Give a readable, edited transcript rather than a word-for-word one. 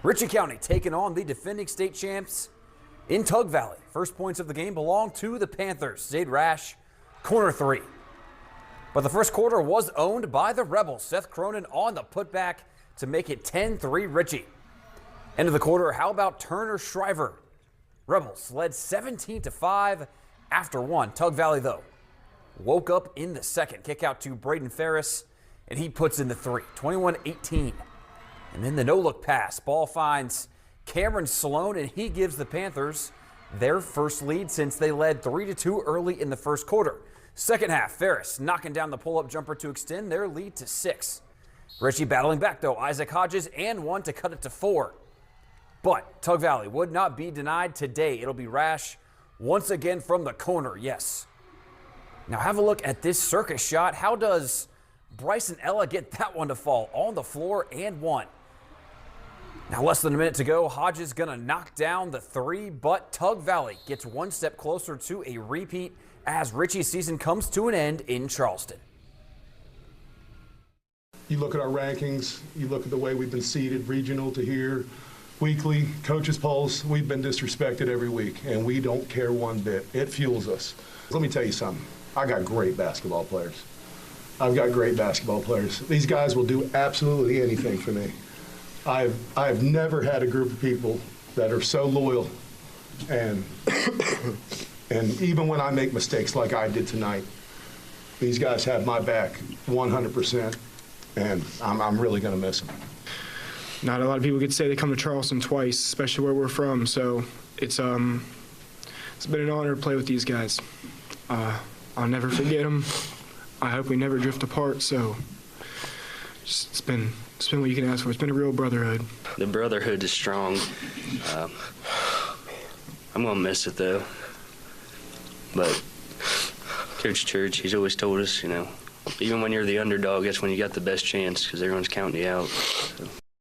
Ritchie County taking on the defending state champs in Tug Valley. First points of the game belong to the Panthers. Zade Rash, corner three. But the first quarter was owned by the Rebels. Seth Cronin on the putback to make it 10-3 Ritchie. End of the quarter, how about Turner Shriver? Rebels led 17-5 after one. Tug Valley, though, woke up in the second. Kick out to Braden Ferris, and he puts in the three, 21-18. And then the no-look pass. Ball finds Cameron Sloan, and he gives the Panthers their first lead since they led 3-2 early in the first quarter. Second half, Ferris knocking down the pull-up jumper to extend their lead to 6. Ritchie battling back, though. Isaac Hodges and one to cut it to 4. But Tug Valley would not be denied today. It'll be Rash once again from the corner, yes. Now have a look at this circus shot. How does Bryson Ella get that one to fall on the floor and one? Now less than a minute to go. Hodges gonna knock down the three, but Tug Valley gets one step closer to a repeat as Ritchie's season comes to an end in Charleston. You look at our rankings, you look at the way we've been seeded, regional to here, weekly, coaches polls, we've been disrespected every week, and we don't care one bit. It fuels us. Let me tell you something. I got great basketball players. I've got great basketball players. These guys will do absolutely anything for me. I've never had a group of people that are so loyal, and and even when I make mistakes like I did tonight, these guys have my back 100%, and I'm really going to miss them. Not a lot of people could say they come to Charleston twice, especially where we're from. So it's been an honor to play with these guys. I'll never forget them. I hope we never drift apart. So it's been what you can ask for. It's been a real brotherhood. The brotherhood is strong. I'm gonna miss it though. But Coach Church, he's always told us, you know, even when you're the underdog, that's when you got the best chance because everyone's counting you out. So.